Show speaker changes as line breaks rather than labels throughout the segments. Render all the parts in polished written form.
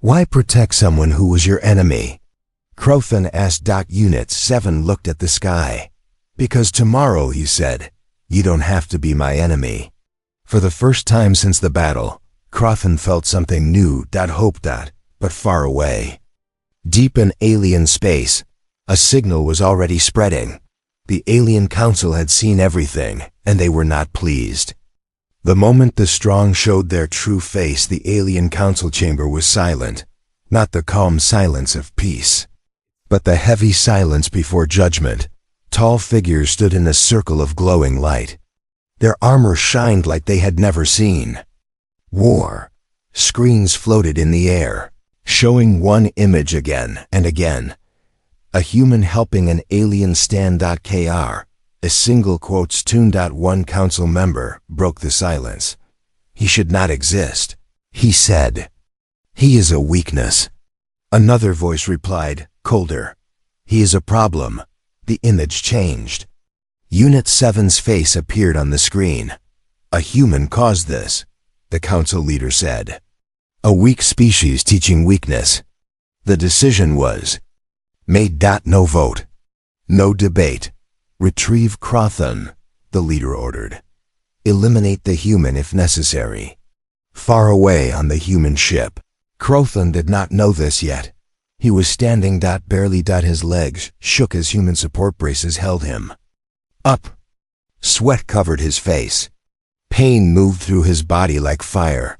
Why protect someone who was your enemy? Crothan asked. Unit 7 looked at the sky. Because tomorrow, he said, you don't have to be my enemy. For the first time since the battle, Crothan felt something new. Hope. But far away. Deep in alien space, a signal was already spreading. The alien council had seen everything, and they were not pleased. The moment the strong showed their true face, the alien council chamber was silent, not the calm silence of peace, but the heavy silence before judgment. Tall figures stood in a circle of glowing light. Their armor shined like they had never seen. War. Screens floated in the air, showing one image again and again. A human helping an alien stand. Kr. A single quotes tune. One council member broke the silence. He should not exist, he said. He is a weakness. Another voice replied, colder. He is a problem. The image changed. Unit 7's face appeared on the screen. A human caused this, the council leader said. A weak species teaching weakness. The decision was made. No vote. No debate. Retrieve Crothan, the leader ordered. Eliminate the human if necessary. Far away on the human ship. Crothan did not know this yet. He was standing. Barely. His legs shook as human support braces held him. Up. Sweat covered his face. Pain moved through his body like fire.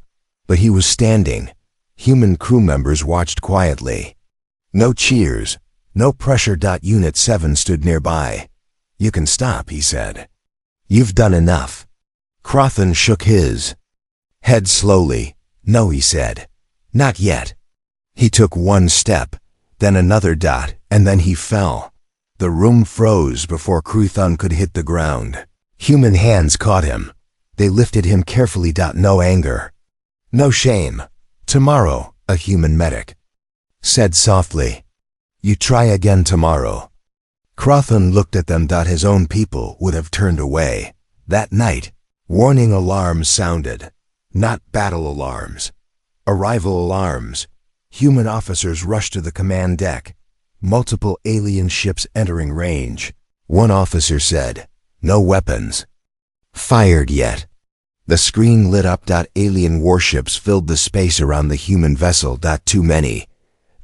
But he was standing. Human crew members watched quietly. No cheers. No pressure. Unit 7 stood nearby. You can stop, he said. You've done enough. Crothan shook his head slowly. No, he said. Not yet. He took one step, then another. And then he fell. The room froze before Crothan could hit the ground. Human hands caught him. They lifted him carefully. No anger. No shame. Tomorrow, a human medic said softly. You try again tomorrow. Crothan looked at them. His own people would have turned away. That night, warning alarms sounded. Not battle alarms. Arrival alarms. Human officers rushed to the command deck. Multiple alien ships entering range. One officer said, no weapons fired yet. The screen lit up. Alien warships filled the space around the human vessel. Too many.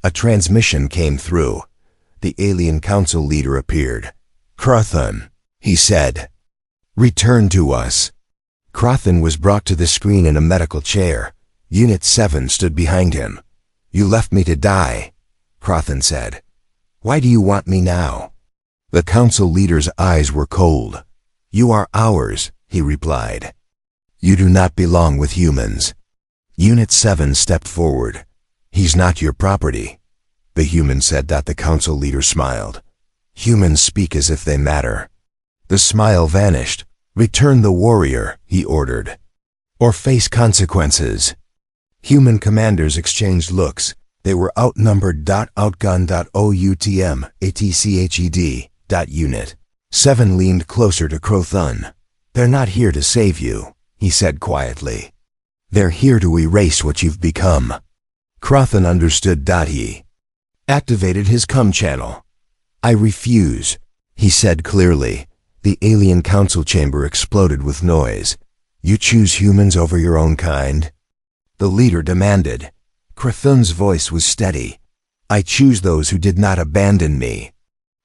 A transmission came through. The alien council leader appeared. Crothan, he said. Return to us. Crothan was brought to the screen in a medical chair. Unit 7 stood behind him. You left me to die, Crothan said. Why do you want me now? The council leader's eyes were cold. You are ours, he replied. You do not belong with humans. Unit 7 stepped forward. He's not your property, the human said. The council leader smiled. Humans speak as if they matter. The smile vanished. Return the warrior, he ordered, or face consequences. Human commanders exchanged looks. They were outnumbered. Outgunned. OUTM, ATCHED. Unit 7 leaned closer to Crothan. They're not here to save you, he said quietly. They're here to erase what you've become. Crothan understood. He activated his comm channel. I refuse, he said clearly. The alien council chamber exploded with noise. You choose humans over your own kind? The leader demanded. Crothan's voice was steady. I choose those who did not abandon me.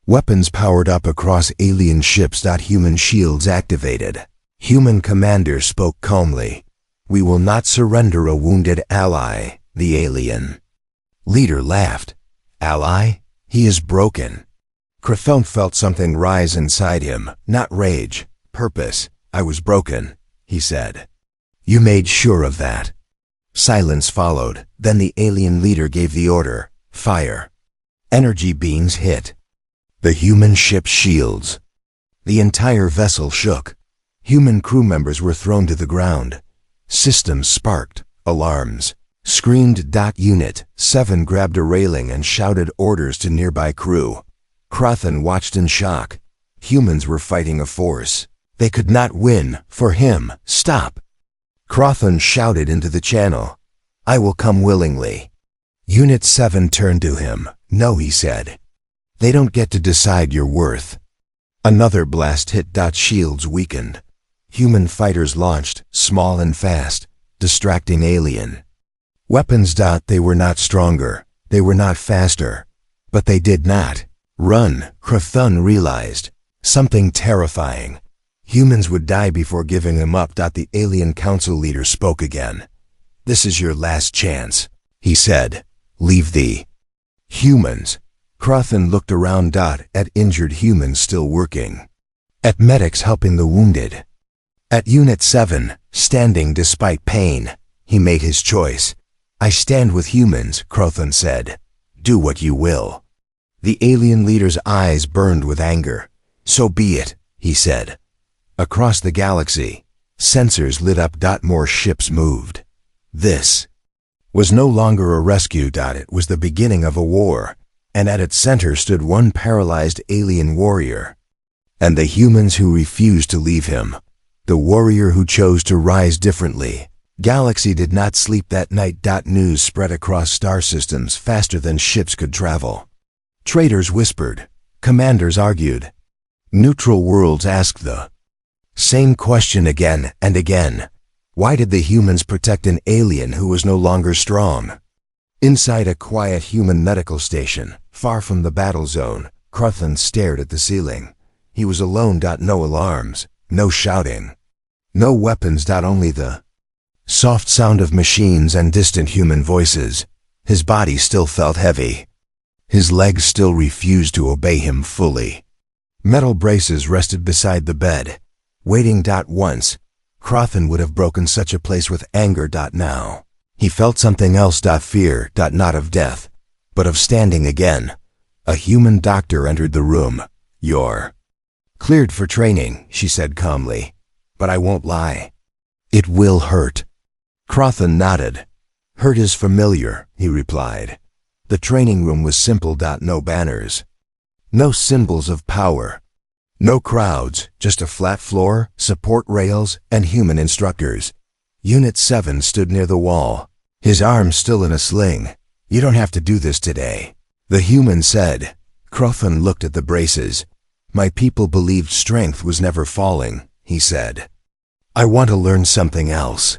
Weapons powered up across alien ships. Human shields activated. Human commander spoke calmly. We will not surrender a wounded ally, the alien leader laughed. Ally? He is broken. Crothan felt something rise inside him, not rage, purpose. I was broken, he said. You made sure of that. Silence followed. Then the alien leader gave the order, fire. Energy beams hit the human ship's shields. The entire vessel shook. Human crew members were thrown to the ground. Systems sparked, alarms screamed. Unit 7 grabbed a railing and shouted orders to nearby crew. Crothan watched in shock. Humans were fighting a force. They could not win. For him, stop. Crothan shouted into the channel. I will come willingly. Unit 7 turned to him. No, he said. They don't get to decide your worth. Another blast hit. Shields weakened. Human fighters launched, small and fast, distracting alien weapons. They were not stronger, they were not faster, but they did not run. Crathun realized something terrifying. Humans would die before giving him up. The alien council leader spoke again. This is your last chance, he said. Leave the humans. Crathun looked around. At injured humans still working. At medics helping the wounded. At Unit 7, standing despite pain. He made his choice. I stand with humans, Crathun said. Do what you will. The alien leader's eyes burned with anger. So be it, he said. Across the galaxy, sensors lit up. More ships moved. This was no longer a rescue. It was the beginning of a war, and at its center stood one paralyzed alien warrior. And the humans who refused to leave him. The warrior who chose to rise differently. Galaxy did not sleep that night. News spread across star systems faster than ships could travel. Traitors whispered. Commanders argued. Neutral worlds asked the same question again and again. Why did the humans protect an alien who was no longer strong? Inside a quiet human medical station, far from the battle zone, Crathun stared at the ceiling. He was alone. No alarms, no shouting, no weapons. Only the soft sound of machines and distant human voices. His body still felt heavy. His legs still refused to obey him fully. Metal braces rested beside the bed, waiting. Once, Crathun would have broken such a place with anger. Now, he felt something else. Fear. Not of death, but of standing again. A human doctor entered the room. You're cleared for training, she said calmly. But I won't lie. It will hurt. Crathun nodded. Hurt is familiar, he replied. The training room was simple. No banners. No symbols of power. No crowds, just a flat floor, support rails, and human instructors. Unit 7 stood near the wall, his arms still in a sling. You don't have to do this today, the human said. Crathun looked at the braces. My people believed strength was never falling, he said. I want to learn something else.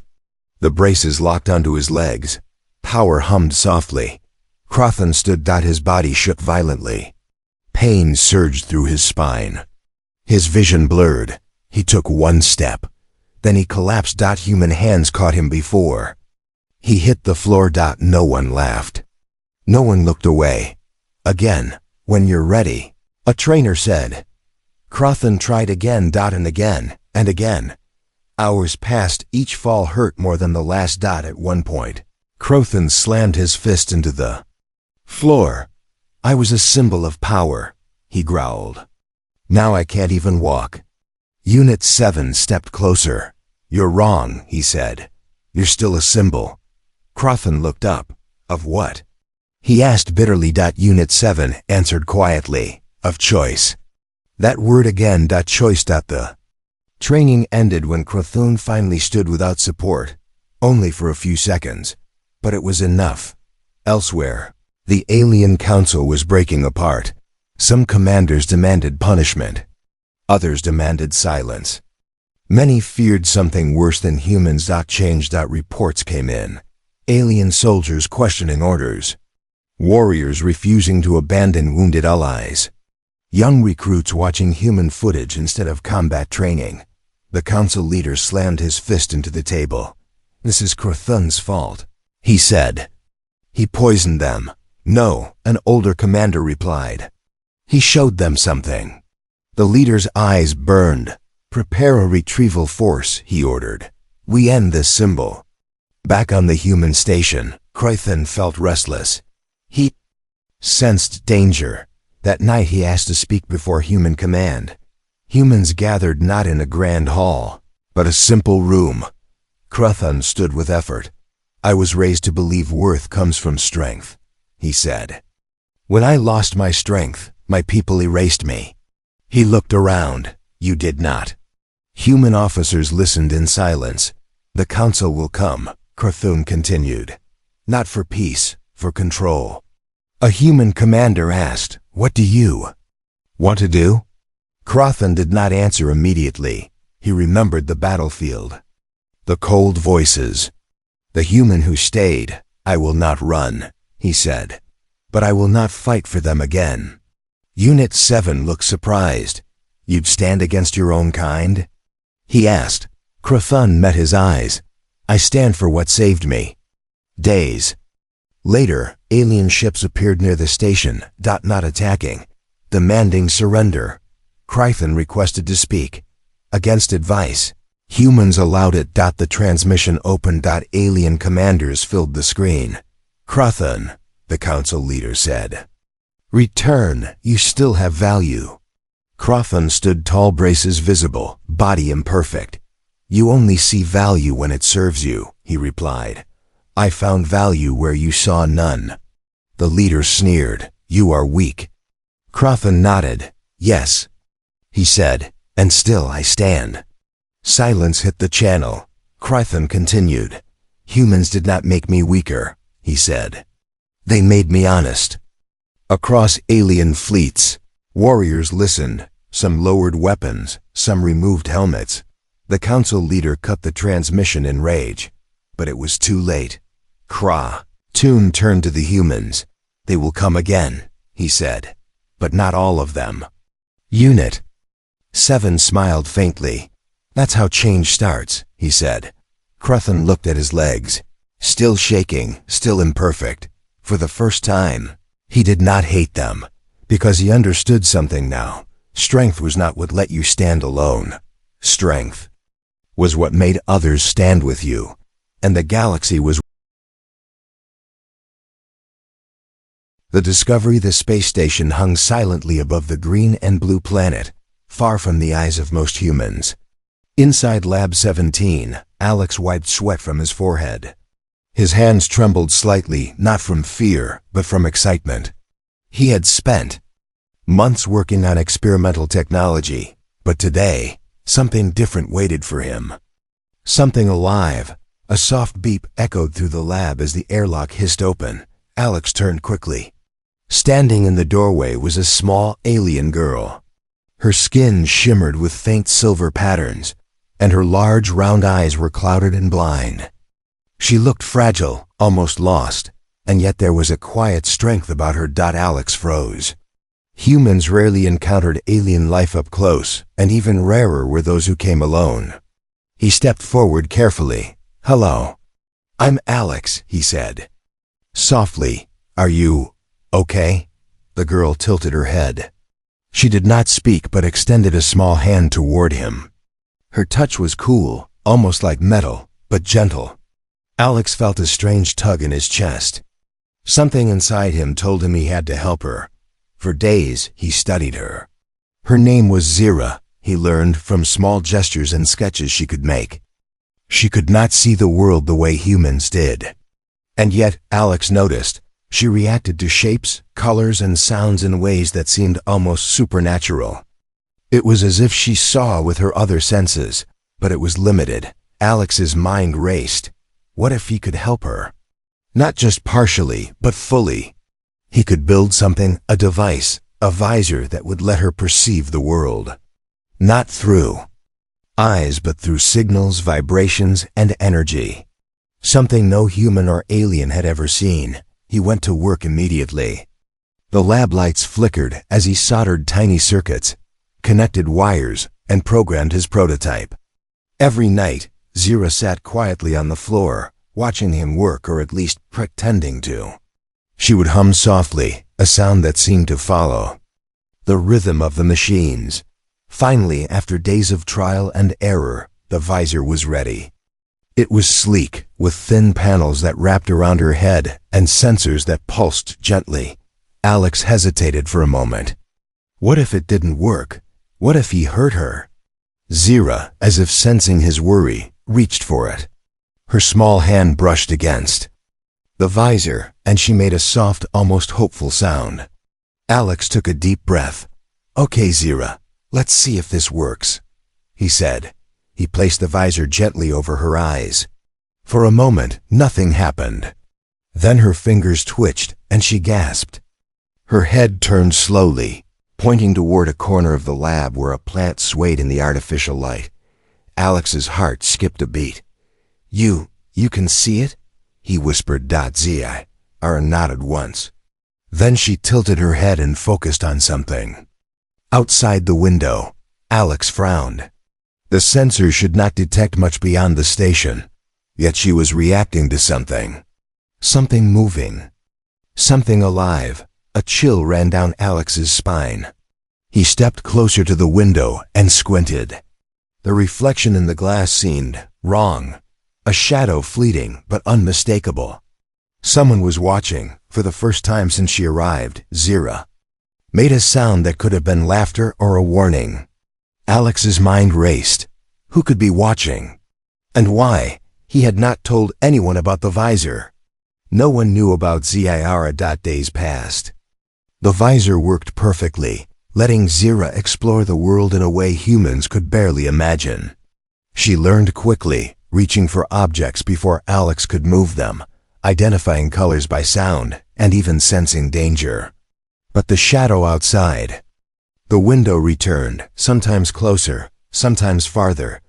The braces locked onto his legs. Power hummed softly. Crathun stood. His body shook violently. Pain surged through his spine. His vision blurred. He took one step. Then he collapsed. Human hands caught him before. He hit the floor. No one laughed. No one looked away. Again, when you're ready, a trainer said. Crathun tried again. And again, and again. Hours passed. Each fall hurt more than the last. At one point, Crathun slammed his fist into the floor. I was a symbol of power, he growled. Now I can't even walk. Unit 7 stepped closer. You're wrong, he said. You're still a symbol. Crathun looked up. Of what? He asked bitterly. Unit 7 answered quietly. Of choice. That word again. Choice. The training ended when Crathun finally stood without support. Only for a few seconds. But it was enough. Elsewhere, the alien council was breaking apart. Some commanders demanded punishment. Others demanded silence. Many feared something worse than humans. Change. Reports came in. Alien soldiers questioning orders. Warriors refusing to abandon wounded allies. Young recruits watching human footage instead of combat training. The council leader slammed his fist into the table. This is Crathun's fault, he said. He poisoned them. No, an older commander replied. He showed them something. The leader's eyes burned. Prepare a retrieval force, he ordered. We end this symbol. Back on the human station, Crathun felt restless. He sensed danger. That night he asked to speak before human command. Humans gathered not in a grand hall, but a simple room. Crathun stood with effort. I was raised to believe worth comes from strength, he said. When I lost my strength, my people erased me. He looked around. You did not. Human officers listened in silence. The council will come, Crathun continued. Not for peace, for control. A human commander asked, "What do you want to do?" Crothan did not answer immediately. He remembered the battlefield. The cold voices. The human who stayed. "I will not run," he said. "But I will not fight for them again." Unit 7 looked surprised. "You'd stand against your own kind?" he asked. Crothan met his eyes. "I stand for what saved me." Days later, alien ships appeared near the station, not attacking, demanding surrender. Crothan requested to speak. Against advice, humans allowed it. The transmission opened. Alien commanders filled the screen. "Crothan," the council leader said. "Return, you still have value." Crothan stood tall, braces visible, body imperfect. "You only see value when it serves you," he replied. "I found value where you saw none." The leader sneered. "You are weak." Crothan nodded. "Yes," he said, "and still I stand." Silence hit the channel. Crothan continued. "Humans did not make me weaker," he said. "They made me honest." Across alien fleets, warriors listened. Some lowered weapons, some removed helmets. The council leader cut the transmission in rage. But it was too late. Toon turned to the humans. "They will come again," he said. "But not all of them." Unit 7 smiled faintly. "That's how change starts," he said. Crothan looked at his legs. Still shaking, still imperfect. For the first time, he did not hate them, because he understood something now. Strength was not what let you stand alone. Strength was what made others stand with you. And the galaxy was the discovery. The space station hung silently above the green and blue planet, far from the eyes of most humans. Inside Lab 17, Alex wiped sweat from his forehead. His hands trembled slightly, not from fear, but from excitement. He had spent months working on experimental technology, but today, something different waited for him. Something alive. A soft beep echoed through the lab as the airlock hissed open. Alex turned quickly. Standing in the doorway was a small alien girl. Her skin shimmered with faint silver patterns, and her large round eyes were clouded and blind. She looked fragile, almost lost, and yet there was a quiet strength about her. Alex froze. Humans rarely encountered alien life up close, and even rarer were those who came alone. He stepped forward carefully. "Hello. I'm Alex," he said. Softly, "Are you okay?" The girl tilted her head. She did not speak but extended a small hand toward him. Her touch was cool, almost like metal, but gentle. Alex felt a strange tug in his chest. Something inside him told him he had to help her. For days, he studied her. Her name was Zira, he learned from small gestures and sketches she could make. She could not see the world the way humans did. And yet, Alex noticed, she reacted to shapes, colors, and sounds in ways that seemed almost supernatural. It was as if she saw with her other senses, but it was limited. Alex's mind raced. What if he could help her? Not just partially, but fully. He could build something, a device, a visor that would let her perceive the world. Not through eyes, but through signals, vibrations, and energy. Something no human or alien had ever seen. He went to work immediately. The lab lights flickered as he soldered tiny circuits, connected wires, and programmed his prototype. Every night, Zira sat quietly on the floor, watching him work, or at least pretending to. She would hum softly, a sound that seemed to follow the rhythm of the machines. Finally, after days of trial and error, the visor was ready. It was sleek, with thin panels that wrapped around her head and sensors that pulsed gently. Alex hesitated for a moment. What if it didn't work? What if he hurt her? Zira, as if sensing his worry, reached for it. Her small hand brushed against the visor, and she made a soft, almost hopeful sound. Alex took a deep breath. "Okay, Zira, let's see if this works," he said. He placed the visor gently over her eyes. For a moment, nothing happened. Then her fingers twitched and she gasped. Her head turned slowly, pointing toward a corner of the lab where a plant swayed in the artificial light. Alex's heart skipped a beat. You can see it?" he whispered. Zira nodded once. Then she tilted her head and focused on something. Outside the window, Alex frowned. The sensor should not detect much beyond the station, yet she was reacting to something. Something moving. Something alive. A chill ran down Alex's spine. He stepped closer to the window and squinted. The reflection in the glass seemed wrong. A shadow fleeting but unmistakable. Someone was watching, for the first time since she arrived. Zira made a sound that could have been laughter or a warning. Alex's mind raced. Who could be watching? And why? He had not told anyone about the visor. No one knew about Zira. Days passed. The visor worked perfectly, letting Zira explore the world in a way humans could barely imagine. She learned quickly, reaching for objects before Alex could move them, identifying colors by sound, and even sensing danger. But the shadow outside. The window returned, sometimes closer, sometimes farther.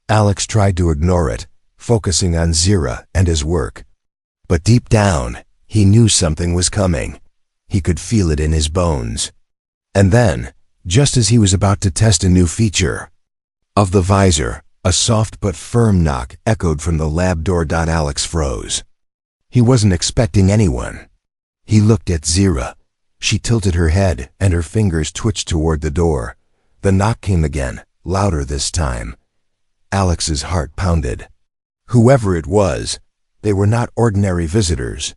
Alex tried to ignore it, focusing on Zira and his work. But deep down, he knew something was coming. He could feel it in his bones. And then, just as he was about to test a new feature of the visor, a soft but firm knock echoed from the lab door. Alex froze. He wasn't expecting anyone. He looked at Zira. She tilted her head and her fingers twitched toward the door. The knock came again, louder this time. Alex's heart pounded. Whoever it was, they were not ordinary visitors.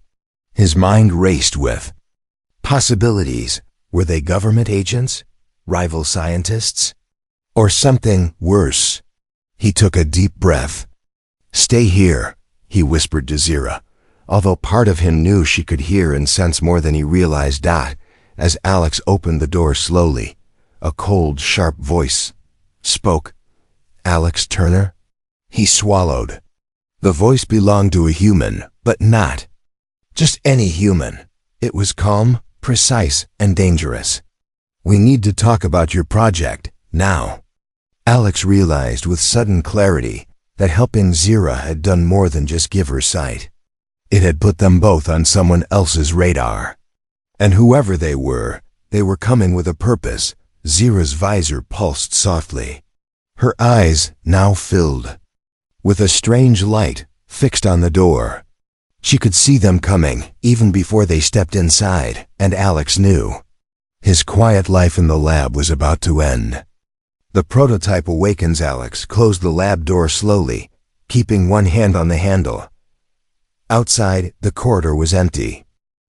His mind raced with possibilities. Were they government agents? Rival scientists? Or something worse? He took a deep breath. "Stay here," he whispered to Zira, although part of him knew she could hear and sense more than he realized. As Alex opened the door slowly, a cold, sharp voice spoke. "Alex Turner?" He swallowed. The voice belonged to a human, but not just any human. It was calm, precise, and dangerous. "We need to talk about your project, now." Alex realized with sudden clarity that helping Zira had done more than just give her sight. It had put them both on someone else's radar. And whoever they were coming with a purpose. Zira's visor pulsed softly. Her eyes now filled with a strange light fixed on the door. She could see them coming even before they stepped inside, and Alex knew. His quiet life in the lab was about to end. The prototype awakens. Alex closed the lab door slowly, keeping one hand on the handle. Outside, the corridor was empty.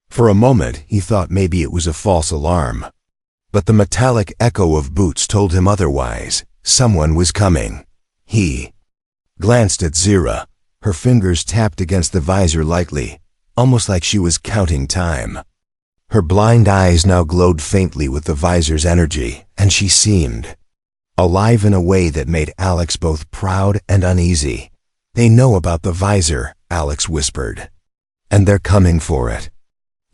For a moment, he thought maybe it was a false alarm. But the metallic echo of boots told him otherwise. Someone was coming. He glanced at Zira. Her fingers tapped against the visor lightly, almost like she was counting time. Her blind eyes now glowed faintly with the visor's energy, and she seemed alive in a way that made Alex both proud and uneasy. "They know about the visor," Alex whispered. "And they're coming for it."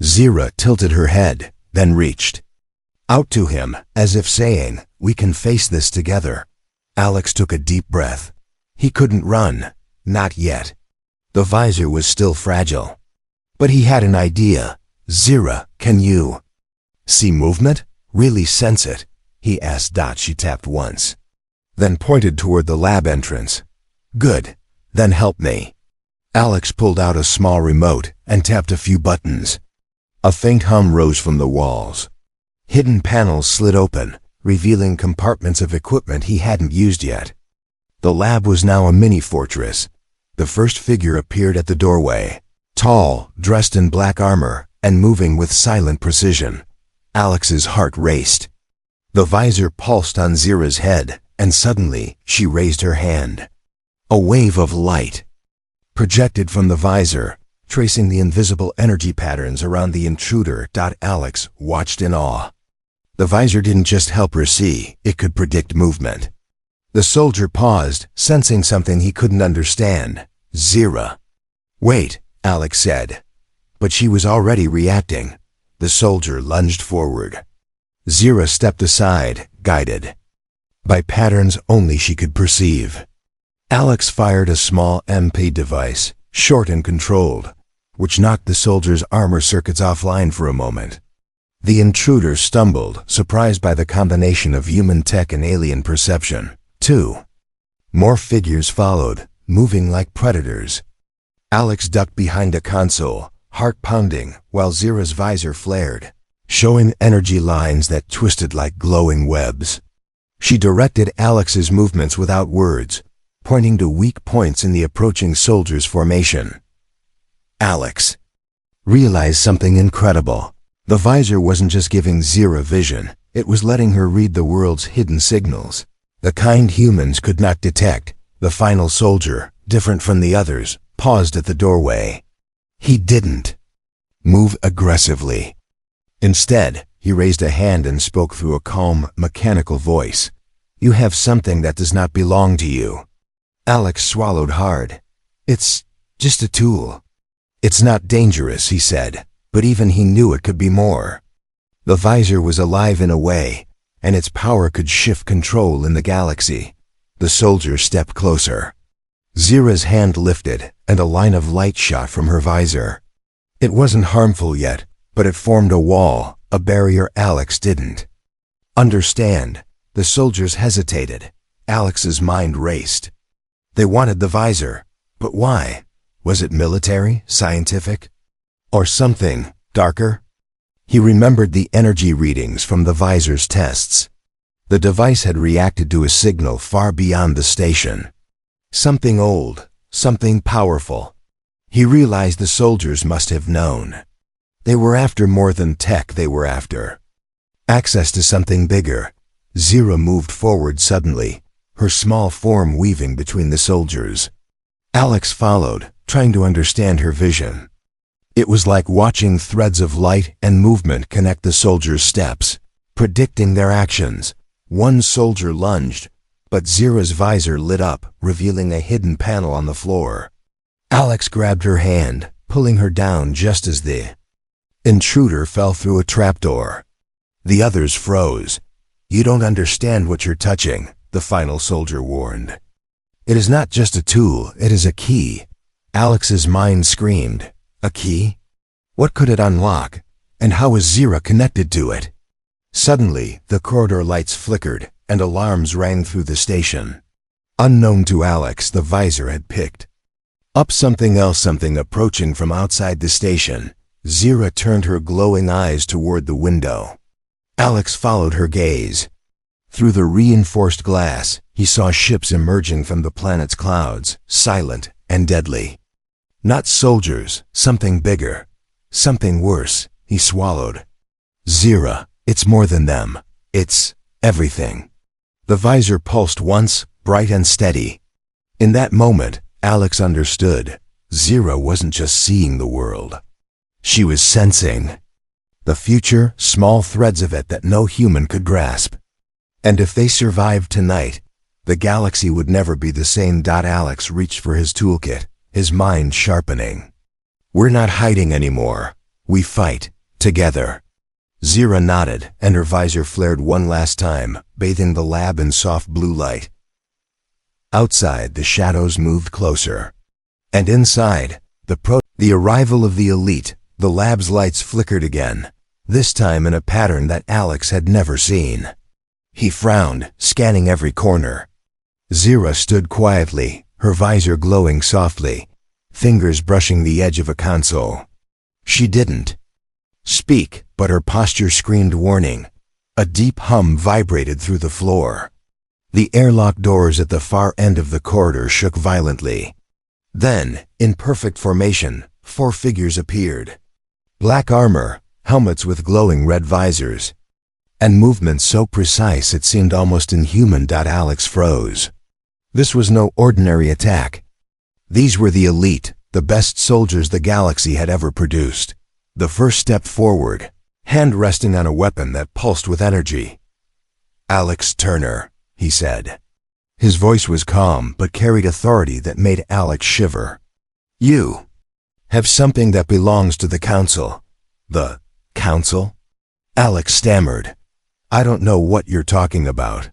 Zira tilted her head, then reached out to him, as if saying, "We can face this together." Alex took a deep breath. He couldn't run. Not yet. The visor was still fragile. But he had an idea. "Zira, can you see movement? Really sense it?" he asked. She tapped once, then pointed toward the lab entrance. "Good. Then help me." Alex pulled out a small remote and tapped a few buttons. A faint hum rose from the walls. Hidden panels slid open, revealing compartments of equipment he hadn't used yet. The lab was now a mini-fortress. The first figure appeared at the doorway, tall, dressed in black armor, and moving with silent precision. Alex's heart raced. The visor pulsed on Zira's head, and suddenly she raised her hand. A wave of light projected from the visor, tracing the invisible energy patterns around the intruder. Alex watched in awe. The visor didn't just help her see, it could predict movement. The soldier paused, sensing something he couldn't understand. "Zira." "Wait," Alex said. But she was already reacting. The soldier lunged forward. Zira stepped aside, guided by patterns only she could perceive. Alex fired a small MP device, short and controlled, which knocked the soldier's armor circuits offline for a moment. The intruder stumbled, surprised by the combination of human tech and alien perception. 2. More figures followed, moving like predators. Alex ducked behind a console, heart pounding, while Zira's visor flared, showing energy lines that twisted like glowing webs. She directed Alex's movements without words, pointing to weak points in the approaching soldier's formation. Alex realized something incredible. The visor wasn't just giving Zira vision, it was letting her read the world's hidden signals. The kind humans could not detect. The final soldier, different from the others, paused at the doorway. He didn't move aggressively. Instead, he raised a hand and spoke through a calm, mechanical voice. "You have something that does not belong to you." Alex swallowed hard. "It's just a tool." "It's not dangerous," he said, but even he knew it could be more. The visor was alive in a way, and its power could shift control in the galaxy. The soldier stepped closer. Zira's hand lifted, and a line of light shot from her visor. It wasn't harmful yet, but it formed a wall, a barrier Alex didn't understand. The soldiers hesitated. Alex's mind raced. They wanted the visor, but why? Was it military, scientific, or something darker? He remembered the energy readings from the visor's tests. The device had reacted to a signal far beyond the station. Something old, something powerful. He realized the soldiers must have known. They were after more than tech, they were after access to something bigger. Zira moved forward suddenly, her small form weaving between the soldiers. Alex followed, trying to understand her vision. It was like watching threads of light and movement connect the soldiers' steps, predicting their actions. One soldier lunged, but Zira's visor lit up, revealing a hidden panel on the floor. Alex grabbed her hand, pulling her down just as the intruder fell through a trapdoor. The others froze. "You don't understand what you're touching," the final soldier warned. "It is not just a tool, it is a key." Alex's mind screamed. A key? What could it unlock? And how was Zira connected to it? Suddenly, the corridor lights flickered, and alarms rang through the station. Unknown to Alex, the visor had picked up something else, something approaching from outside the station. Zira turned her glowing eyes toward the window. Alex followed her gaze. Through the reinforced glass, he saw ships emerging from the planet's clouds, silent and deadly. Not soldiers, something bigger, something worse. He swallowed. "Zira, it's more than them. It's everything." The visor pulsed once, bright and steady. In that moment, Alex understood. Zira wasn't just seeing the world. She was sensing the future, small threads of it that no human could grasp. And if they survived tonight, the galaxy would never be the same. Alex reached for his toolkit, his mind sharpening. "We're not hiding anymore. We fight, together." Zira nodded, and her visor flared one last time, bathing the lab in soft blue light. Outside, the shadows moved closer. And inside, the arrival of the elite, the lab's lights flickered again, this time in a pattern that Alex had never seen. He frowned, scanning every corner. Zira stood quietly, her visor glowing softly, fingers brushing the edge of a console. She didn't speak, but her posture screamed warning. A deep hum vibrated through the floor. The airlock doors at the far end of the corridor shook violently. Then, in perfect formation, 4 figures appeared. Black armor, helmets with glowing red visors, and movements so precise it seemed almost inhuman. Alex froze. This was no ordinary attack. These were the elite, the best soldiers the galaxy had ever produced. The first step forward, hand resting on a weapon that pulsed with energy. "Alex Turner," he said. His voice was calm but carried authority that made Alex shiver. "You." Have something that belongs to the council. The council? Alex stammered. I don't know what you're talking about.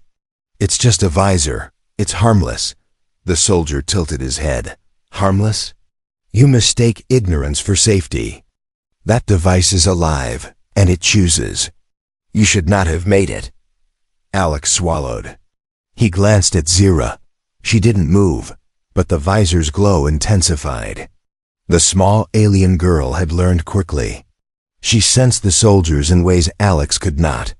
It's just a visor. It's harmless. The soldier tilted his head. Harmless? You mistake ignorance for safety. That device is alive, and it chooses. You should not have made it. Alex swallowed. He glanced at Zira. She didn't move, but the visor's glow intensified. The small alien girl had learned quickly. She sensed the soldiers in ways Alex could not.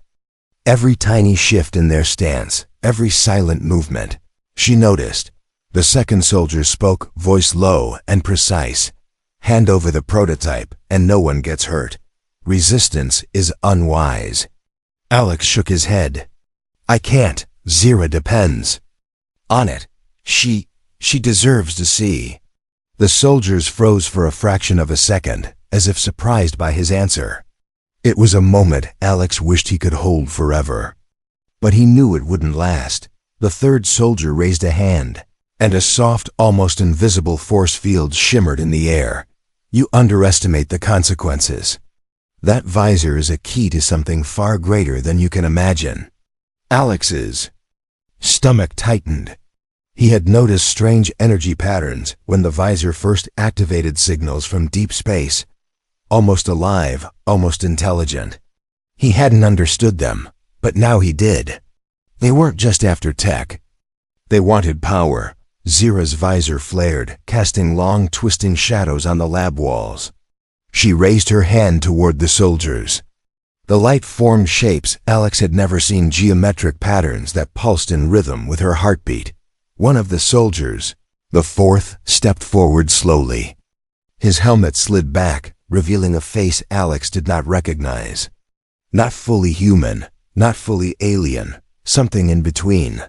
Every tiny shift in their stance, every silent movement, she noticed. The second soldier spoke, voice low and precise. Hand over the prototype, and no one gets hurt. Resistance is unwise. Alex shook his head. I can't. Zira depends on it. She deserves to see. The soldiers froze for a fraction of a second, as if surprised by his answer. It was a moment Alex wished he could hold forever. But he knew it wouldn't last. The third soldier raised a hand, and a soft, almost invisible force field shimmered in the air. You underestimate the consequences. That visor is a key to something far greater than you can imagine. Alex's stomach tightened. He had noticed strange energy patterns when the visor first activated signals from deep space. Almost alive, almost intelligent. He hadn't understood them, but now he did. They weren't just after tech. They wanted power. Zira's visor flared, casting long, twisting shadows on the lab walls. She raised her hand toward the soldiers. The light formed shapes Alex had never seen, geometric patterns that pulsed in rhythm with her heartbeat. One of the soldiers, the fourth, stepped forward slowly. His helmet slid back, revealing a face Alex did not recognize. Not fully human, not fully alien, something in between.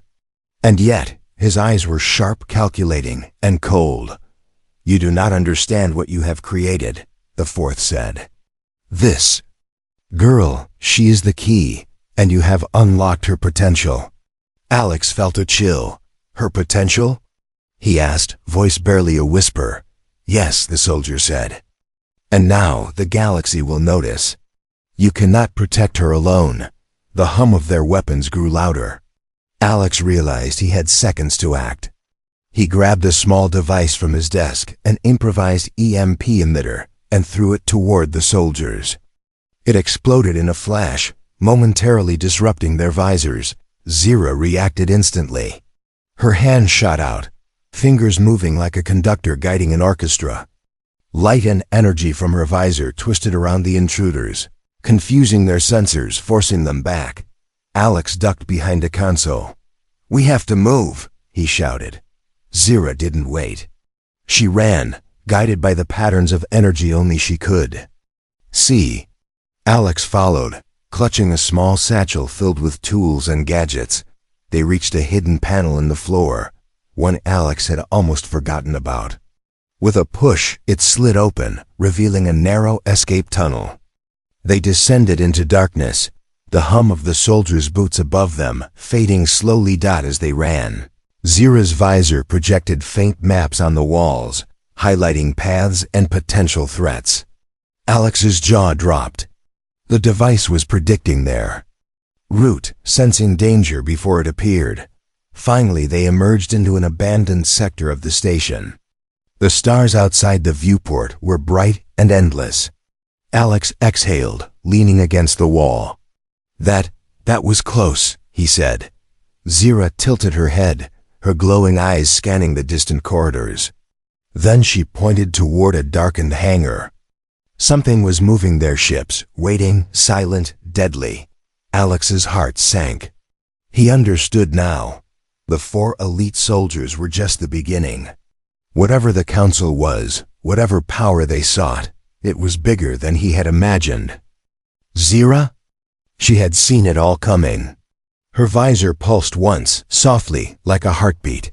And yet, his eyes were sharp, calculating, and cold. You do not understand what you have created, the fourth said. This girl, she is the key, and you have unlocked her potential. Alex felt a chill. Her potential? He asked, voice barely a whisper. Yes, the soldier said. And now the galaxy will notice. You cannot protect her alone. The hum of their weapons grew louder. Alex realized he had seconds to act. He grabbed a small device from his desk, an improvised EMP emitter, and threw it toward the soldiers. It exploded in a flash, momentarily disrupting their visors. Zira reacted instantly. Her hand shot out, fingers moving like a conductor guiding an orchestra. Light and energy from her visor twisted around the intruders, confusing their sensors, forcing them back. Alex ducked behind a console. We have to move, he shouted. Zira didn't wait. She ran, guided by the patterns of energy only she could. See. Alex followed, clutching a small satchel filled with tools and gadgets. They reached a hidden panel in the floor, one Alex had almost forgotten about. With a push, it slid open, revealing a narrow escape tunnel. They descended into darkness, the hum of the soldiers' boots above them fading slowly as they ran. Zira's visor projected faint maps on the walls, highlighting paths and potential threats. Alex's jaw dropped. The device was predicting their route, sensing danger before it appeared. Finally, they emerged into an abandoned sector of the station. The stars outside the viewport were bright and endless. Alex exhaled, leaning against the wall. That was close, he said. Zira tilted her head, her glowing eyes scanning the distant corridors. Then she pointed toward a darkened hangar. Something was moving their ships, waiting, silent, deadly. Alex's heart sank. He understood now. The 4 elite soldiers were just the beginning. Whatever the council was, whatever power they sought, it was bigger than he had imagined. Zira? She had seen it all coming. Her visor pulsed once, softly, like a heartbeat.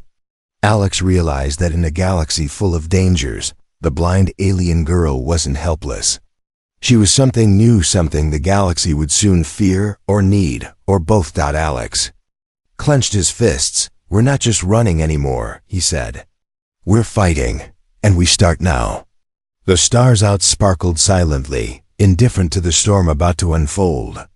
Alex realized that in a galaxy full of dangers, the blind alien girl wasn't helpless. She was something new, something the galaxy would soon fear or need, or both. Alex clenched his fists. We're not just running anymore, he said. We're fighting, and we start now. The stars out sparkled silently, indifferent to the storm about to unfold.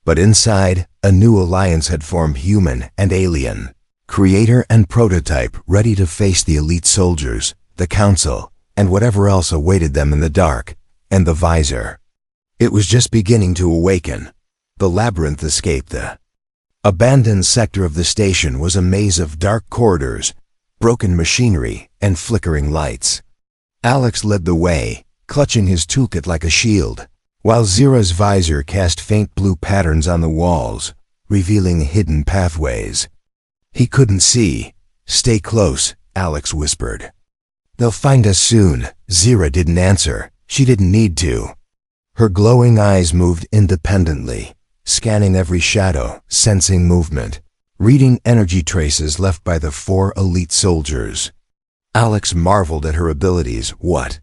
But inside, a new alliance had formed, human and alien, creator and prototype, ready to face the elite soldiers, the council, and whatever else awaited them in the dark, and the Visor. It was just beginning to awaken. The labyrinth escape. The abandoned sector of the station was a maze of dark corridors, broken machinery, and flickering lights. Alex led the way, clutching his toolkit like a shield, while Zira's visor cast faint blue patterns on the walls, revealing hidden pathways. He couldn't see. "Stay close," Alex whispered. "They'll find us soon." Zira didn't answer. She didn't need to. Her glowing eyes moved independently, scanning every shadow, sensing movement, reading energy traces left by the 4 elite soldiers. Alex marveled at her abilities. What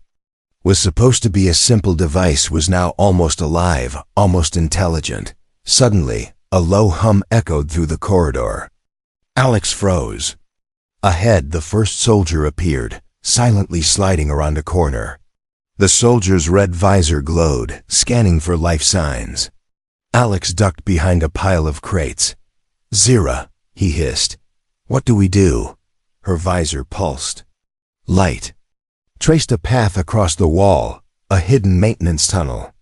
was supposed to be a simple device was now almost alive, almost intelligent. Suddenly, a low hum echoed through the corridor. Alex froze. Ahead, the first soldier appeared, silently sliding around a corner. The soldier's red visor glowed, scanning for life signs. Alex ducked behind a pile of crates. "Zira," he hissed. "What do we do?" Her visor pulsed. Light traced a path across the wall, a hidden maintenance tunnel.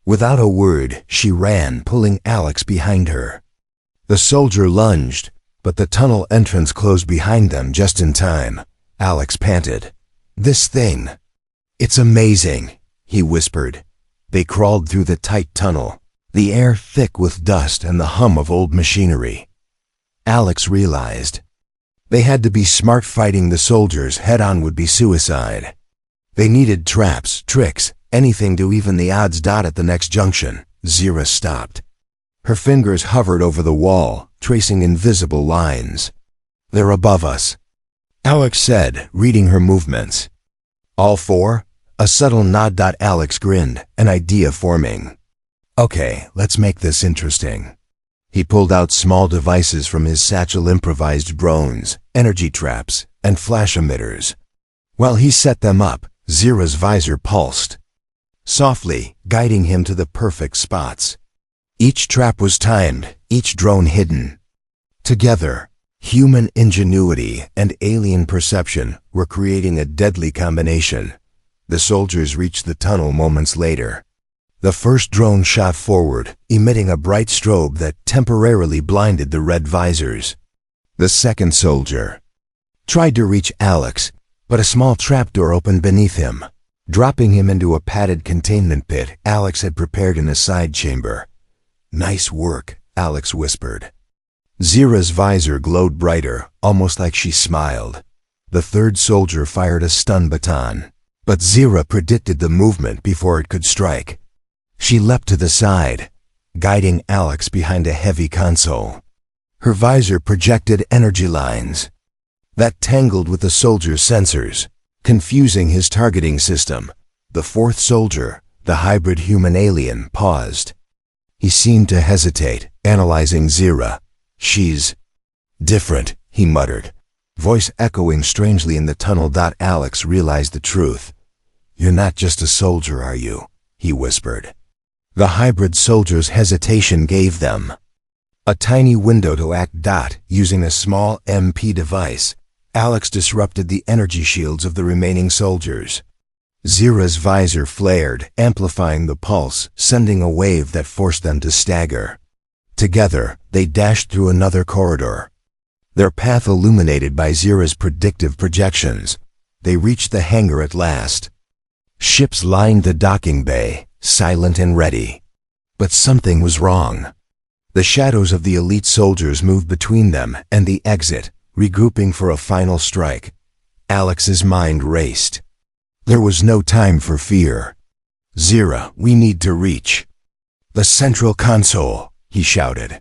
Without a word, she ran, pulling Alex behind her. The soldier lunged, but the tunnel entrance closed behind them just in time. Alex panted. "This thing. It's amazing," he whispered. They crawled through the tight tunnel, the air thick with dust and the hum of old machinery. Alex realized they had to be smart. Fighting the soldiers head-on would be suicide. They needed traps, tricks, anything to even the odds. At the next junction, Zira stopped. Her fingers hovered over the wall, tracing invisible lines. "They're above us," Alex said, reading her movements. "All 4? A subtle nod. Alex grinned, an idea forming. "Okay, let's make this interesting." He pulled out small devices from his satchel, improvised drones, energy traps, and flash emitters. While he set them up, Zira's visor pulsed, softly, guiding him to the perfect spots. Each trap was timed, each drone hidden. Together, human ingenuity and alien perception were creating a deadly combination. The soldiers reached the tunnel moments later. The first drone shot forward, emitting a bright strobe that temporarily blinded the red visors. The second soldier tried to reach Alex, but a small trapdoor opened beneath him, dropping him into a padded containment pit Alex had prepared in a side chamber. "Nice work," Alex whispered. Zira's visor glowed brighter, almost like she smiled. The third soldier fired a stun baton, but Zira predicted the movement before it could strike. She leapt to the side, guiding Alex behind a heavy console. Her visor projected energy lines that tangled with the soldier's sensors, confusing his targeting system. The fourth soldier, the hybrid human-alien, paused. He seemed to hesitate, analyzing Zira. "She's different," he muttered, voice echoing strangely in the tunnel. Alex realized the truth. "You're not just a soldier, are you?" he whispered. The hybrid soldier's hesitation gave them a tiny window to act. Using a small MP device, Alex disrupted the energy shields of the remaining soldiers. Zira's visor flared, amplifying the pulse, sending a wave that forced them to stagger. Together, they dashed through another corridor, their path illuminated by Zira's predictive projections. They reached the hangar at last. Ships lined the docking bay, silent and ready. But something was wrong. The shadows of the elite soldiers moved between them and the exit, regrouping for a final strike. Alex's mind raced. There was no time for fear. "Zira, we need to reach the central console," he shouted.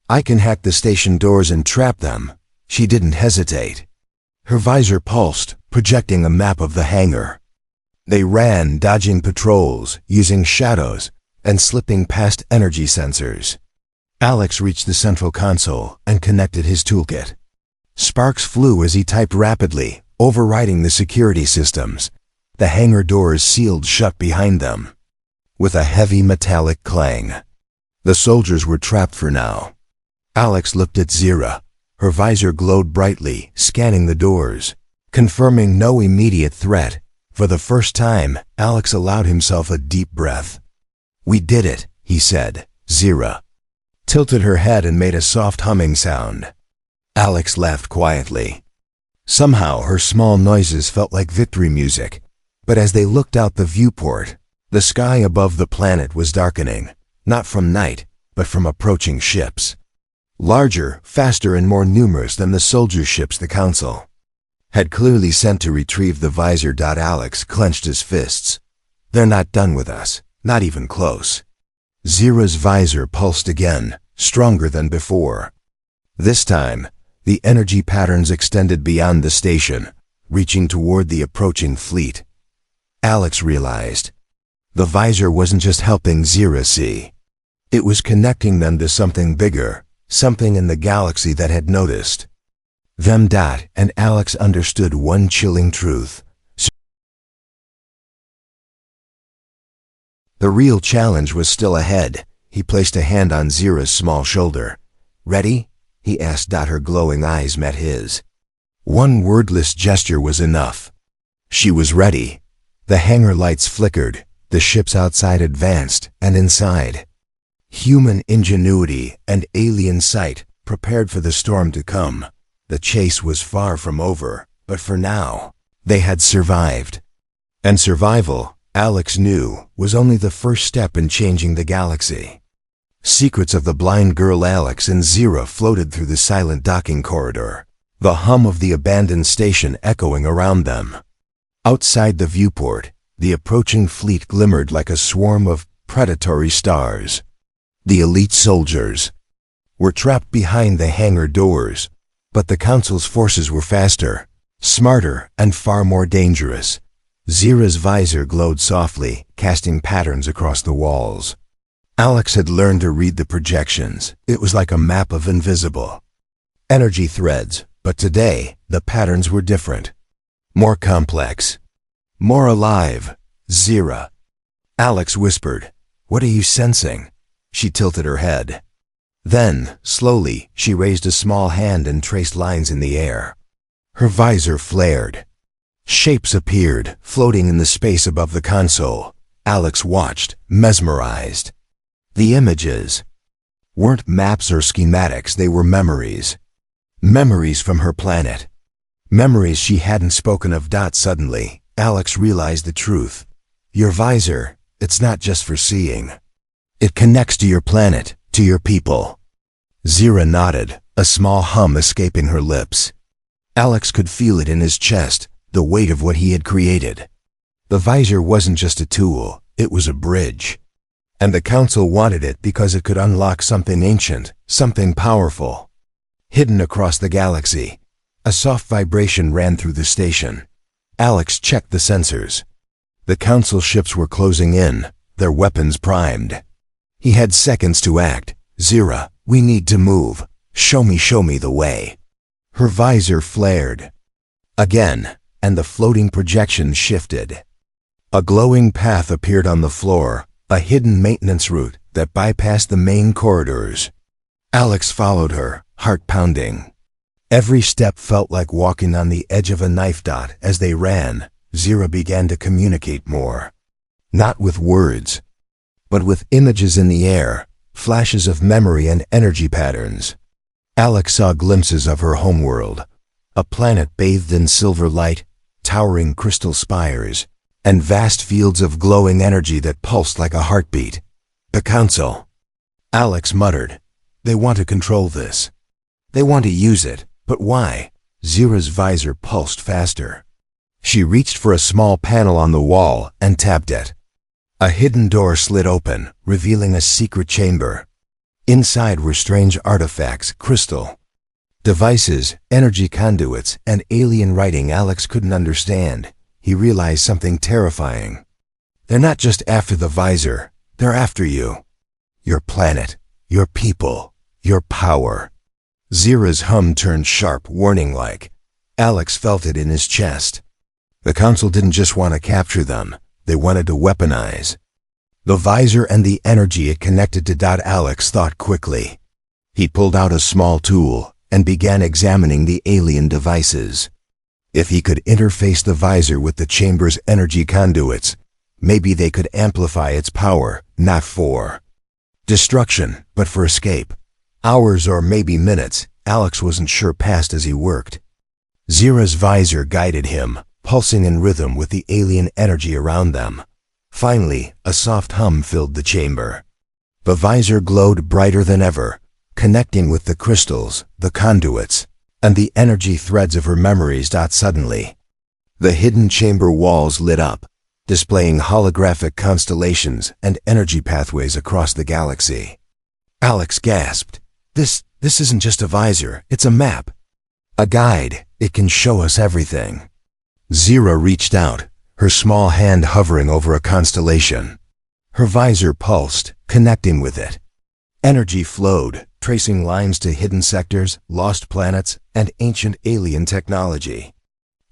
"I can hack the station doors and trap them." She didn't hesitate. Her visor pulsed, projecting a map of the hangar. They ran, dodging patrols, using shadows, and slipping past energy sensors. Alex reached the central console and connected his toolkit. Sparks flew as he typed rapidly, overriding the security systems. The hangar doors sealed shut behind them. With a heavy metallic clang, the soldiers were trapped for now. Alex looked at Zira. Her visor glowed brightly, scanning the doors, confirming no immediate threat. For the first time, Alex allowed himself a deep breath. "We did it," he said. Zira tilted her head and made a soft humming sound. Alex laughed quietly. Somehow her small noises felt like victory music. But as they looked out the viewport, the sky above the planet was darkening, not from night, but from approaching ships. Larger, faster, and more numerous than the soldier ships the Council had clearly sent to retrieve the Visor. Alex clenched his fists. "They're not done with us, not even close." Zira's visor pulsed again, stronger than before. This time, the energy patterns extended beyond the station, reaching toward the approaching fleet. Alex realized the visor wasn't just helping Zira see. It was connecting them to something bigger, something in the galaxy that had noticed them. And Alex understood one chilling truth. The real challenge was still ahead. He placed a hand on Zira's small shoulder. "Ready?" he asked. Her glowing eyes met his. One wordless gesture was enough. She was ready. The hangar lights flickered, the ships outside advanced, and inside, human ingenuity and alien sight prepared for the storm to come. The chase was far from over, but for now, they had survived. And survival, Alex knew, was only the first step in changing the galaxy. Secrets of the blind girl. Alex and Zira floated through the silent docking corridor, the hum of the abandoned station echoing around them. Outside the viewport, the approaching fleet glimmered like a swarm of predatory stars. The elite soldiers were trapped behind the hangar doors, but the Council's forces were faster, smarter, and far more dangerous. Zira's visor glowed softly, casting patterns across the walls. Alex had learned to read the projections. It was like a map of invisible energy threads, but today, the patterns were different. More complex, more alive. "Zira," Alex whispered. "What are you sensing?" She tilted her head. Then, slowly, she raised a small hand and traced lines in the air. Her visor flared. Shapes appeared, floating in the space above the console. Alex watched, mesmerized. The images weren't maps or schematics, they were memories. Memories from her planet. Memories she hadn't spoken of. Suddenly, Alex realized the truth. Your visor, it's not just for seeing. It connects to your planet, to your people. Zira nodded, a small hum escaping her lips. Alex could feel it in his chest, the weight of what he had created. The visor wasn't just a tool, it was a bridge. And the Council wanted it because it could unlock something ancient, something powerful. Hidden across the galaxy, a soft vibration ran through the station. Alex checked the sensors. The Council ships were closing in, their weapons primed. He had seconds to act. "Zira, we need to move. Show me the way." Her visor flared again, and the floating projection shifted. A glowing path appeared on the floor, a hidden maintenance route that bypassed the main corridors. Alex followed her, heart pounding. Every step felt like walking on the edge of a knife. As they ran, Zira began to communicate more. Not with words, but with images in the air, flashes of memory and energy patterns. Alex saw glimpses of her homeworld, a planet bathed in silver light, towering crystal spires, and vast fields of glowing energy that pulsed like a heartbeat. "The Council," Alex muttered. "They want to control this. They want to use it, but why?" Zira's visor pulsed faster. She reached for a small panel on the wall and tapped it. A hidden door slid open, revealing a secret chamber. Inside were strange artifacts, crystal devices, energy conduits, and alien writing Alex couldn't understand. He realized something terrifying. They're not just after the visor, they're after you. Your planet, your people, your power. Zira's hum turned sharp, warning-like. Alex felt it in his chest. The Council didn't just want to capture them, they wanted to weaponize. The visor and the energy it connected to. Alex thought quickly. He pulled out a small tool and began examining the alien devices. If he could interface the visor with the chamber's energy conduits, maybe they could amplify its power, not for destruction, but for escape. Hours or maybe minutes, Alex wasn't sure, passed as he worked. Zira's visor guided him, pulsing in rhythm with the alien energy around them. Finally, a soft hum filled the chamber. The visor glowed brighter than ever, connecting with the crystals, the conduits, and the energy threads of her memories. Suddenly, the hidden chamber walls lit up, displaying holographic constellations and energy pathways across the galaxy. Alex gasped. This isn't just a visor, it's a map. A guide, it can show us everything. Zira reached out, her small hand hovering over a constellation. Her visor pulsed, connecting with it. Energy flowed, tracing lines to hidden sectors, lost planets, and ancient alien technology.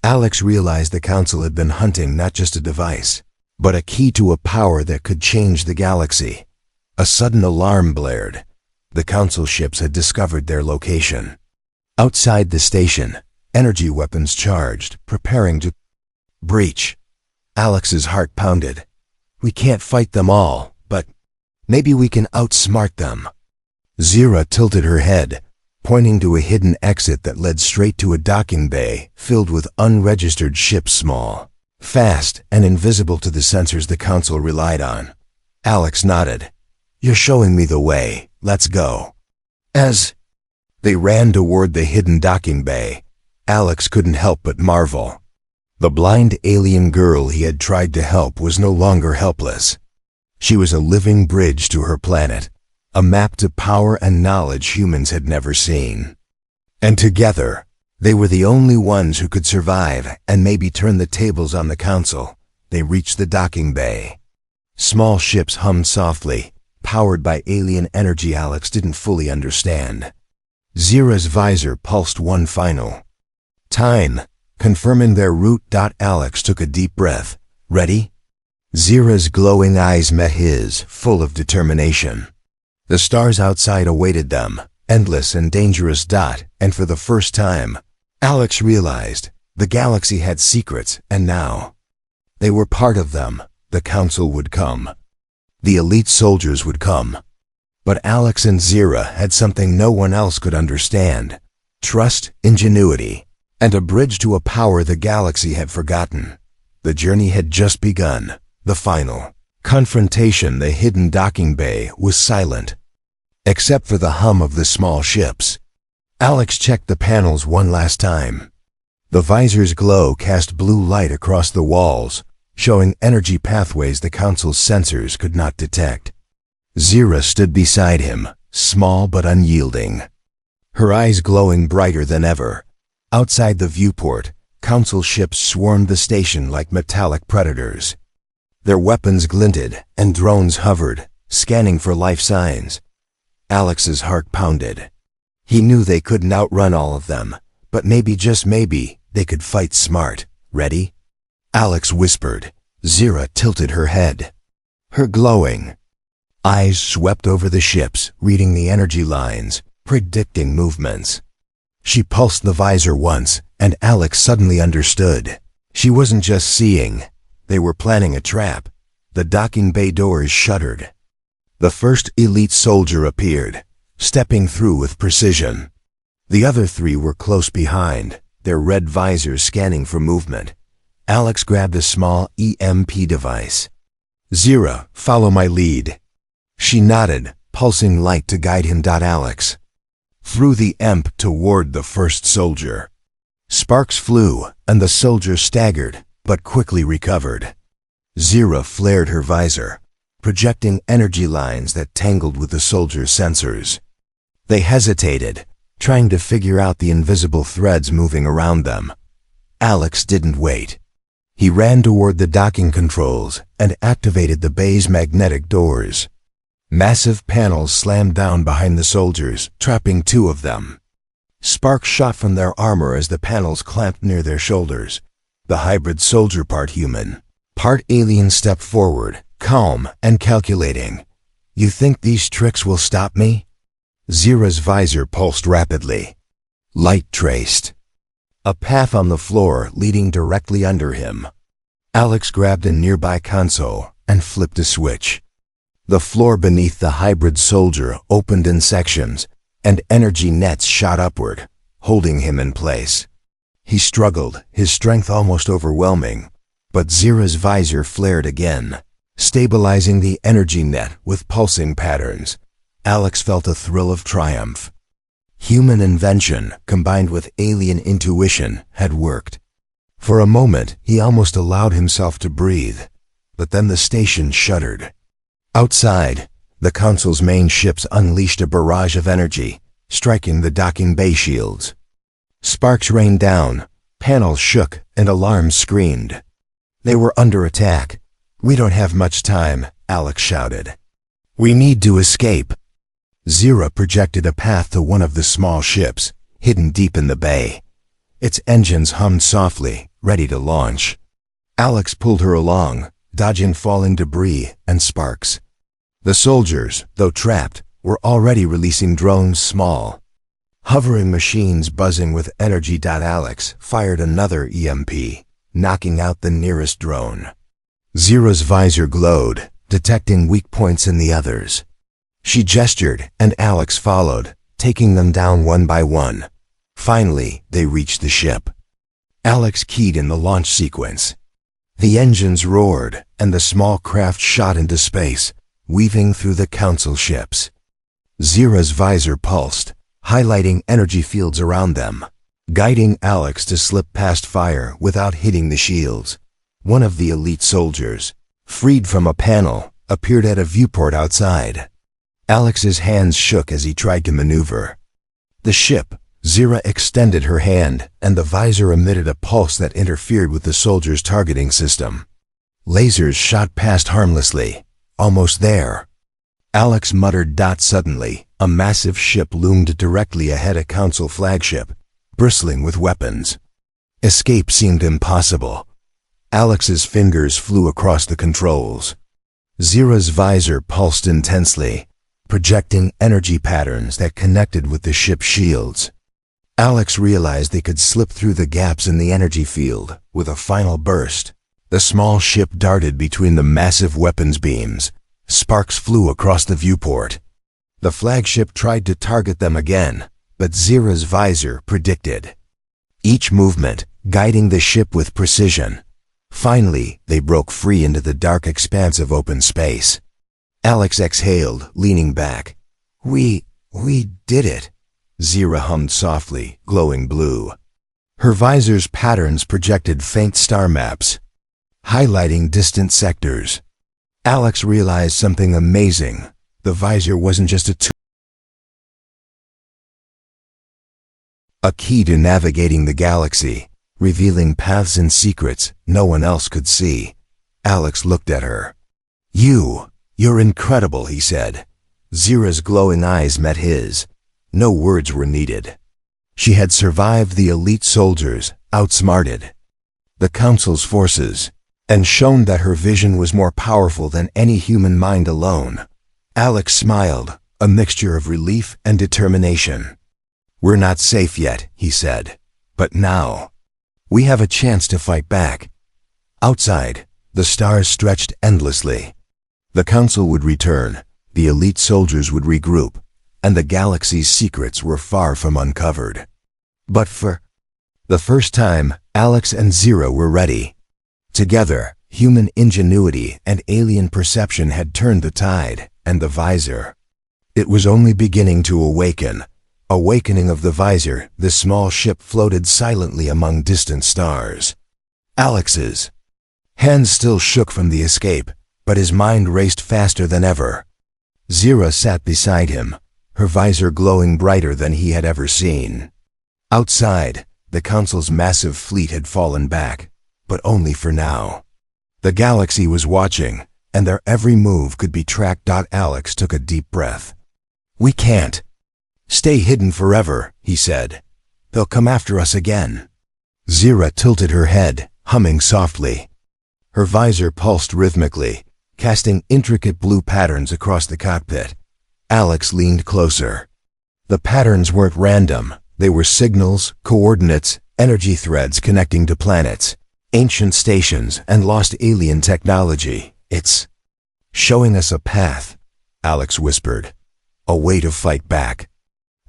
Alex realized the Council had been hunting not just a device, but a key to a power that could change the galaxy. A sudden alarm blared. The Council ships had discovered their location. Outside the station, energy weapons charged, preparing to breach. Alex's heart pounded. We can't fight them all, but maybe we can outsmart them. Zira tilted her head, pointing to a hidden exit that led straight to a docking bay filled with unregistered ships, small, fast, and invisible to the sensors the Council relied on. Alex nodded. You're showing me the way. Let's go. As they ran toward the hidden docking bay, Alex couldn't help but marvel. The blind alien girl he had tried to help was no longer helpless. She was a living bridge to her planet, a map to power and knowledge humans had never seen. And together, they were the only ones who could survive and maybe turn the tables on the Council. They reached the docking bay. Small ships hummed softly, powered by alien energy Alex didn't fully understand. Zira's visor pulsed one final time, confirming their route. Alex took a deep breath. Ready? Zira's glowing eyes met his, full of determination. The stars outside awaited them, endless and dangerous. And for the first time, Alex realized the galaxy had secrets, and now they were part of them. The Council would come. The elite soldiers would come. But Alex and Zira had something no one else could understand. Trust, ingenuity, and a bridge to a power the galaxy had forgotten. The journey had just begun. The final confrontation, the hidden docking bay, was silent, except for the hum of the small ships. Alex checked the panels one last time. The visor's glow cast blue light across the walls, showing energy pathways the Council's sensors could not detect. Zira stood beside him, small but unyielding, her eyes glowing brighter than ever. Outside the viewport, Council ships swarmed the station like metallic predators. Their weapons glinted, and drones hovered, scanning for life signs. Alex's heart pounded. He knew they couldn't outrun all of them, but maybe, just maybe, they could fight smart. Ready? Alex whispered. Zira tilted her head. Her glowing eyes swept over the ships, reading the energy lines, predicting movements. She pulsed the visor once, and Alex suddenly understood. She wasn't just seeing. They were planning a trap. The docking bay doors shuddered. The first elite soldier appeared, stepping through with precision. The other three were close behind, their red visors scanning for movement. Alex grabbed a small EMP device. Zira, follow my lead. She nodded, pulsing light to guide him. Alex threw the EMP toward the first soldier. Sparks flew, and the soldier staggered, but quickly recovered. Zira flared her visor, projecting energy lines that tangled with the soldier's sensors. They hesitated, trying to figure out the invisible threads moving around them. Alex didn't wait. He ran toward the docking controls and activated the bay's magnetic doors. Massive panels slammed down behind the soldiers, trapping two of them. Sparks shot from their armor as the panels clamped near their shoulders, The hybrid soldier, part human, part alien, stepped forward, calm and calculating. "You think these tricks will stop me?" Zira's visor pulsed rapidly. Light traced a path on the floor leading directly under him. Alex grabbed a nearby console and flipped a switch. The floor beneath the hybrid soldier opened in sections, and energy nets shot upward, holding him in place. He struggled, his strength almost overwhelming, but Zira's visor flared again, stabilizing the energy net with pulsing patterns. Alex felt a thrill of triumph. Human invention, combined with alien intuition, had worked. For a moment, he almost allowed himself to breathe, but then the station shuddered. Outside, the console's main ships unleashed a barrage of energy, striking the docking bay shields. Sparks rained down, panels shook, and alarms screamed. They were under attack. "We don't have much time," Alex shouted. "We need to escape." Zira projected a path to one of the small ships, hidden deep in the bay. Its engines hummed softly, ready to launch. Alex pulled her along, dodging falling debris and sparks. The soldiers, though trapped, were already releasing drones, small, hovering machines buzzing with energy. Alex fired another EMP, knocking out the nearest drone. Zira's visor glowed, detecting weak points in the others. She gestured, and Alex followed, taking them down one by one. Finally, they reached the ship. Alex keyed in the launch sequence. The engines roared, and the small craft shot into space, weaving through the council ships. Zira's visor pulsed, highlighting energy fields around them, guiding Alex to slip past fire without hitting the shields. One of the elite soldiers, freed from a panel, appeared at a viewport outside. Alex's hands shook as he tried to maneuver. The ship, Zira extended her hand, and the visor emitted a pulse that interfered with the soldier's targeting system. Lasers shot past harmlessly. Almost there. Alex muttered. Suddenly, a massive ship loomed directly ahead, a council flagship, bristling with weapons. Escape seemed impossible. Alex's fingers flew across the controls. Zira's visor pulsed intensely, projecting energy patterns that connected with the ship's shields. Alex realized they could slip through the gaps in the energy field. With a final burst, the small ship darted between the massive weapons beams. Sparks flew across the viewport. The flagship tried to target them again, but Zira's visor predicted each movement, guiding the ship with precision. Finally, they broke free into the dark expanse of open space. Alex exhaled, leaning back. We did it," Zira hummed softly, glowing blue. Her visor's patterns projected faint star maps, highlighting distant sectors. Alex realized something amazing. The visor wasn't just a key to navigating the galaxy, revealing paths and secrets no one else could see. Alex looked at her. You're incredible," he said. Zira's glowing eyes met his. No words were needed. She had survived the elite soldiers, outsmarted the Council's forces, and shown that her vision was more powerful than any human mind alone. Alex smiled, a mixture of relief and determination. "We're not safe yet," he said. "But now, we have a chance to fight back." Outside, the stars stretched endlessly. The Council would return, the elite soldiers would regroup, and the galaxy's secrets were far from uncovered. But for the first time, Alex and Zira were ready. Together, human ingenuity and alien perception had turned the tide, and the visor. It was only beginning to awaken. Awakening of the visor, the small ship floated silently among distant stars. Alex's hands still shook from the escape, but his mind raced faster than ever. Zira sat beside him, her visor glowing brighter than he had ever seen. Outside, the Council's massive fleet had fallen back, but only for now. The galaxy was watching, and their every move could be tracked. Alex took a deep breath. "We can't stay hidden forever," he said. "They'll come after us again." Zira tilted her head, humming softly. Her visor pulsed rhythmically, casting intricate blue patterns across the cockpit. Alex leaned closer. The patterns weren't random. They were signals, coordinates, energy threads connecting to planets, ancient stations, and lost alien technology. It's showing us a path, Alex whispered. A way to fight back.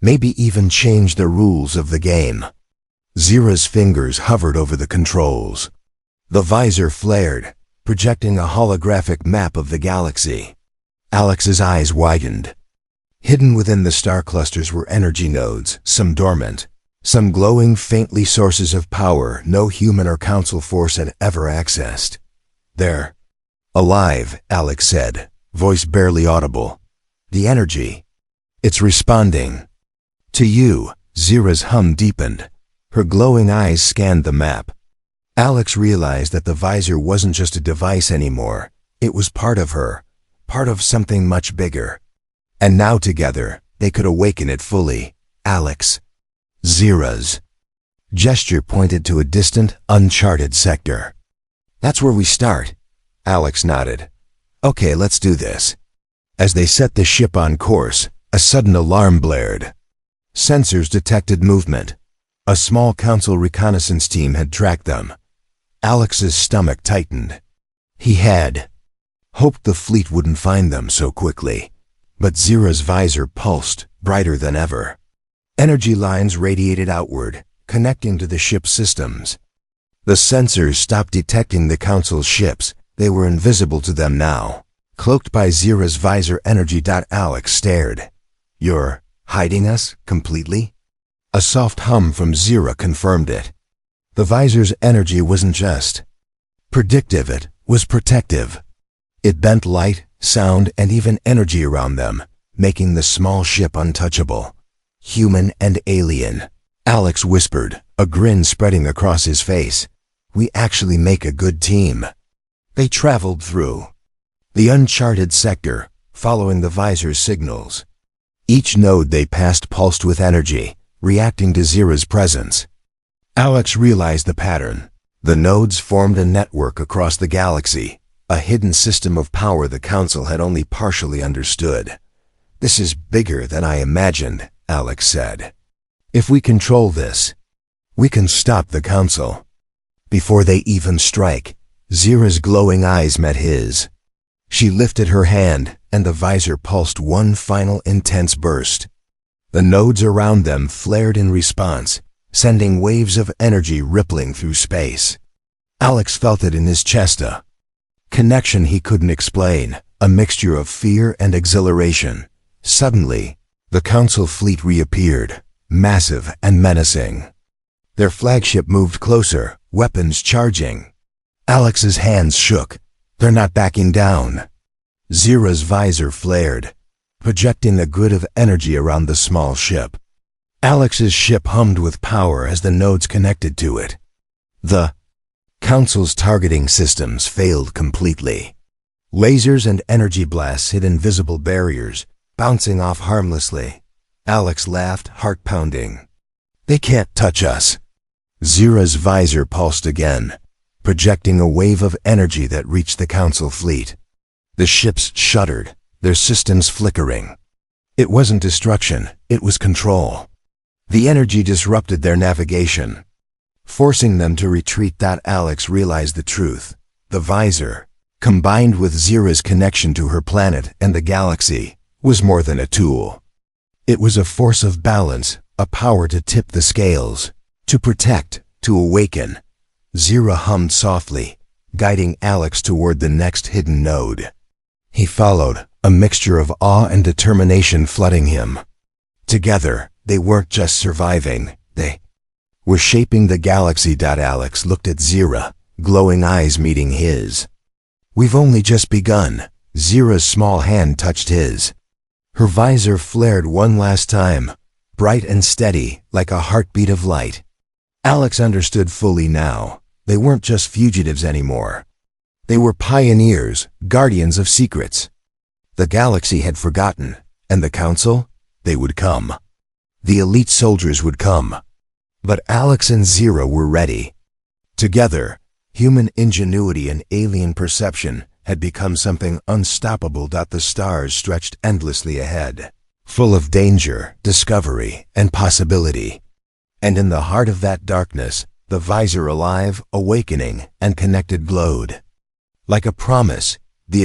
Maybe even change the rules of the game. Zira's fingers hovered over the controls. The visor flared, projecting a holographic map of the galaxy. Alex's eyes widened. Hidden within the star clusters were energy nodes, some dormant, some glowing faintly sources of power no human or council force had ever accessed. They're alive, Alex said, voice barely audible. The energy. It's responding. To you, Zira's hum deepened. Her glowing eyes scanned the map. Alex realized that the visor wasn't just a device anymore. It was part of her, part of something much bigger. And now together, they could awaken it fully. Alex. Zira's gesture pointed to a distant, uncharted sector. That's where we start. Alex nodded. Okay, let's do this. As they set the ship on course, a sudden alarm blared. Sensors detected movement. A small council reconnaissance team had tracked them. Alex's stomach tightened. He had hoped the fleet wouldn't find them so quickly. But Zira's visor pulsed, brighter than ever. Energy lines radiated outward, connecting to the ship's systems. The sensors stopped detecting the Council's ships. They were invisible to them now. Cloaked by Zira's visor energy. Alex stared. You're hiding us completely? A soft hum from Zira confirmed it. The visor's energy wasn't just predictive, it was protective. It bent light, sound, and even energy around them, making the small ship untouchable. Human and alien. Alex whispered, a grin spreading across his face. We actually make a good team. They traveled through the uncharted sector, following the visor's signals. Each node they passed pulsed with energy, reacting to Zira's presence. Alex realized the pattern. The nodes formed a network across the galaxy, a hidden system of power the Council had only partially understood. This is bigger than I imagined, Alex said. If we control this, we can stop the Council. Before they even strike, Zira's glowing eyes met his. She lifted her hand, and the visor pulsed one final intense burst. The nodes around them flared in response, sending waves of energy rippling through space. Alex felt it in his chest, a connection he couldn't explain, a mixture of fear and exhilaration. Suddenly, the Council fleet reappeared, massive and menacing. Their flagship moved closer, weapons charging. Alex's hands shook. They're not backing down. Zira's visor flared, projecting a grid of energy around the small ship. Alex's ship hummed with power as the nodes connected to it. The Council's targeting systems failed completely. Lasers and energy blasts hit invisible barriers, bouncing off harmlessly. Alex laughed, heart pounding. They can't touch us. Zira's visor pulsed again, projecting a wave of energy that reached the Council fleet. The ships shuddered, their systems flickering. It wasn't destruction, it was control. The energy disrupted their navigation, forcing them to retreat. Alex realized the truth. The visor, combined with Zira's connection to her planet and the galaxy, was more than a tool. It was a force of balance, a power to tip the scales, to protect, to awaken. Zira hummed softly, guiding Alex toward the next hidden node. He followed, a mixture of awe and determination flooding him. Together, they weren't just surviving, they were shaping the galaxy. Alex looked at Zira, glowing eyes meeting his. We've only just begun. Zira's small hand touched his. Her visor flared one last time, bright and steady, like a heartbeat of light. Alex understood fully now. They weren't just fugitives anymore. They were pioneers, guardians of secrets. The galaxy had forgotten, and the Council, they would come. The elite soldiers would come. But Alex and Zira were ready. Together, Human ingenuity and alien perception had become something unstoppable. The stars stretched endlessly ahead, full of danger, discovery, and possibility. And in the heart of that darkness, the visor, alive, awakening, and connected, glowed. Like a promise, the